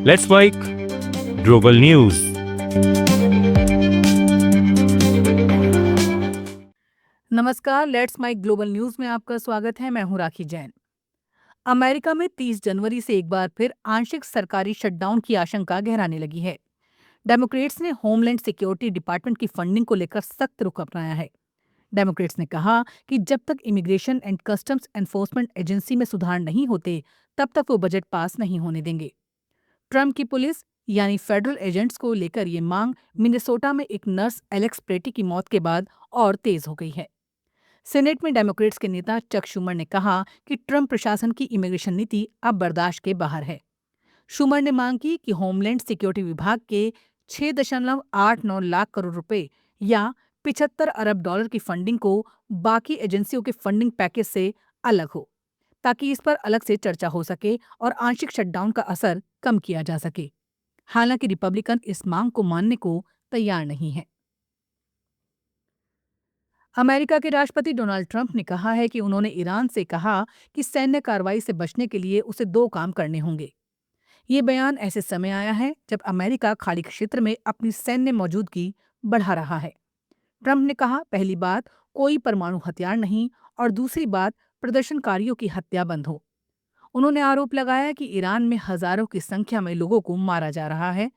Let's make global news. नमस्कार, let's mic global news में आपका स्वागत है। मैं हूं राखी जैन। अमेरिका में 30 जनवरी से एक बार फिर आंशिक सरकारी शटडाउन की आशंका गहराने लगी है। डेमोक्रेट्स ने होमलैंड सिक्योरिटी डिपार्टमेंट की फंडिंग को लेकर सख्त रुख अपनाया है। डेमोक्रेट्स ने कहा कि जब तक immigration and customs enforcement agency में सुधार नहीं होते, तब तक वो बजट पास नहीं होने देंगे। ट्रंप की पुलिस यानी फेडरल एजेंट्स को लेकर ये मांग मिनेसोटा में एक नर्स एलेक्स प्रेटी की मौत के बाद और तेज हो गई है। सीनेट में डेमोक्रेट्स के नेता चक शूमर ने कहा कि ट्रंप प्रशासन की इमिग्रेशन नीति अब बर्दाश्त के बाहर है। शूमर ने मांग की कि होमलैंड सिक्योरिटी विभाग के 6.89 लाख करोड़ रुपए या 75 अरब डॉलर की फंडिंग को बाकी एजेंसियों के फंडिंग पैकेज से अलग हो, ताकि इस पर अलग से चर्चा हो सके और आंशिक शटडाउन का असर कम किया जा सके। हालांकि रिपब्लिकन इस मांग को मानने को तैयार नहीं है। अमेरिका के राष्ट्रपति डोनाल्ड ट्रंप ने कहा है कि उन्होंने ईरान से कहा कि सैन्य कार्रवाई से बचने के लिए उसे 2 काम करने होंगे। ये बयान ऐसे समय आया है जब अमेरिका खाड़ी क्षेत्र में अपनी सैन्य मौजूदगी बढ़ा रहा है। ट्रंप ने कहा, पहली बात कोई परमाणु हथियार नहीं और दूसरी बात प्रदर्शनकारियों की हत्या बंद हो। उन्होंने आरोप लगाया कि ईरान में हजारों की संख्या में लोगों को मारा जा रहा है।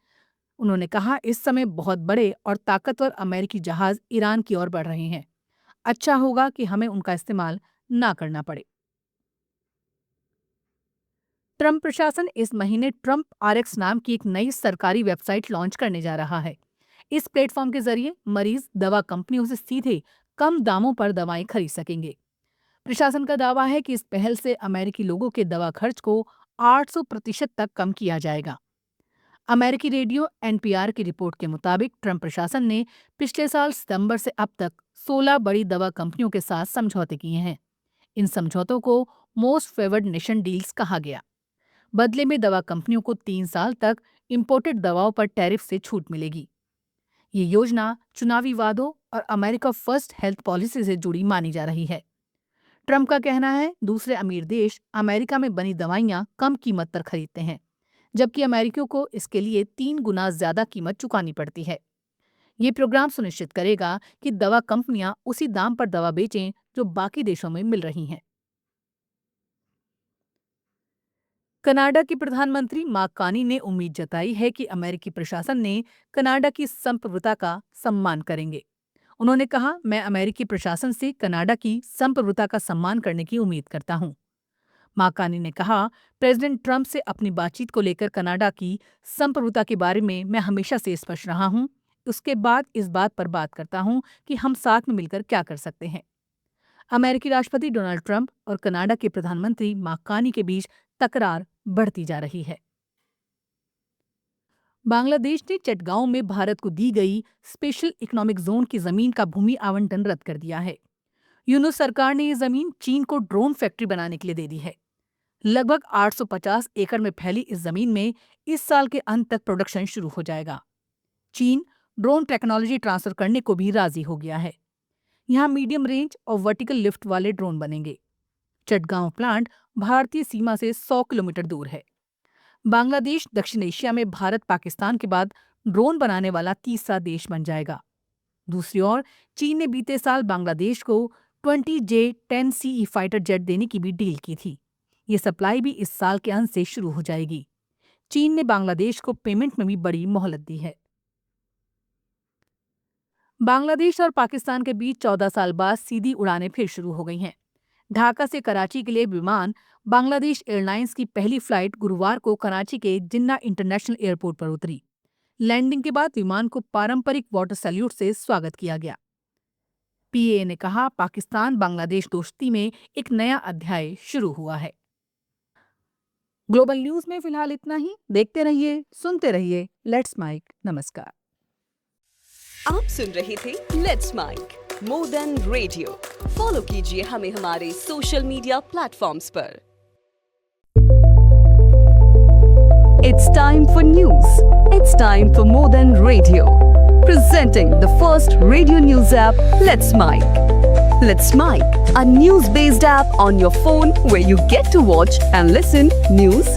उन्होंने कहा, इस समय बहुत बड़े और ताकतवर अमेरिकी जहाज ईरान की ओर बढ़ रहे हैं। अच्छा होगा कि हमें उनका इस्तेमाल ना करना पड़े। ट्रंप प्रशासन इस महीने ट्रंप आरएक्स नाम की एक नई सरकारी वेबसाइट लॉन्च करने जा रहा है। इस प्लेटफॉर्म के जरिए मरीज दवा कंपनियों से सीधे कम दामों पर दवाएं खरीद सकेंगे। प्रशासन का दावा है कि इस पहल से अमेरिकी लोगों के दवा खर्च को 800% तक कम किया जाएगा। अमेरिकी रेडियो एनपीआर की रिपोर्ट के मुताबिक ट्रंप प्रशासन ने पिछले साल सितंबर से अब तक 16 बड़ी दवा कंपनियों के साथ समझौते किए हैं। इन समझौतों को मोस्ट फेवर्ड नेशन डील्स कहा गया। बदले में दवा कंपनियों को 3 साल तक इंपोर्टेड दवाओं पर टैरिफ से छूट मिलेगी। ये योजना चुनावी वादों और अमेरिका फर्स्ट हेल्थ पॉलिसी से जुड़ी मानी जा रही है। ट्रंप का कहना है, दूसरे अमीर देश अमेरिका में बनी दवाइयां कम कीमत पर खरीदते हैं, जबकि अमेरिकियों को इसके लिए 3 गुना ज्यादा कीमत चुकानी पड़ती है। ये प्रोग्राम सुनिश्चित करेगा कि दवा कंपनियां उसी दाम पर दवा बेचें जो बाकी देशों में मिल रही हैं। कनाडा की प्रधानमंत्री मार्क कार्नी ने उम्मीद जताई है कि अमेरिकी प्रशासन ने कनाडा की संप्रभुता का सम्मान करेंगे। उन्होंने कहा, मैं अमेरिकी प्रशासन से कनाडा की संप्रभुता का सम्मान करने की उम्मीद करता हूं। माकानी ने कहा, प्रेसिडेंट ट्रंप से अपनी बातचीत को लेकर कनाडा की संप्रभुता के बारे में मैं हमेशा से स्पष्ट रहा हूं। उसके बाद इस बात पर बात करता हूं कि हम साथ में मिलकर क्या कर सकते हैं। अमेरिकी राष्ट्रपति डोनाल्ड ट्रंप और कनाडा के प्रधानमंत्री माकानी के बीच तकरार बढ़ती जा रही है। बांग्लादेश ने चटगांव में भारत को दी गई स्पेशल इकोनॉमिक जोन की जमीन का भूमि आवंटन रद्द कर दिया है। यूनुस सरकार ने ये जमीन चीन को ड्रोन फैक्ट्री बनाने के लिए दे दी है। लगभग 850 एकड़ में फैली इस जमीन में इस साल के अंत तक प्रोडक्शन शुरू हो जाएगा। चीन ड्रोन टेक्नोलॉजी ट्रांसफर करने को भी राजी हो गया है। यहाँ मीडियम रेंज और वर्टिकल लिफ्ट वाले ड्रोन बनेंगे। चटगांव प्लांट भारतीय सीमा से 100 किलोमीटर दूर है। बांग्लादेश दक्षिण एशिया में भारत पाकिस्तान के बाद ड्रोन बनाने वाला तीसरा देश बन जाएगा। दूसरी ओर चीन ने बीते साल बांग्लादेश को 20J-10CE फाइटर जेट देने की भी डील की थी। ये सप्लाई भी इस साल के अंत से शुरू हो जाएगी। चीन ने बांग्लादेश को पेमेंट में भी बड़ी मोहलत दी है। बांग्लादेश और पाकिस्तान के बीच 14 साल बाद सीधी उड़ानें फिर शुरू हो गई हैं। ढाका से कराची के लिए विमान बांग्लादेश एयरलाइंस की पहली फ्लाइट गुरुवार को कराची के जिन्ना इंटरनेशनल एयरपोर्ट पर उतरी। लैंडिंग के बाद विमान को पारंपरिक वाटर सैल्यूट से स्वागत किया गया। पीएए ने कहा, पाकिस्तान बांग्लादेश दोस्ती में एक नया अध्याय शुरू हुआ है। ग्लोबल न्यूज में फिलहाल इतना ही। देखते रहिए, सुनते रहिए लेट्स माइक। नमस्कार। आप सुन रहे थे let's make more than radio. Follow कीजिए हमें हमारे सोशल मीडिया प्लेटफॉर्म्स पर। It's time for news. It's time for more than radio. Presenting the first radio news app, Let's Mic. Let's Mic, a news-based app on your phone where you get to watch and listen news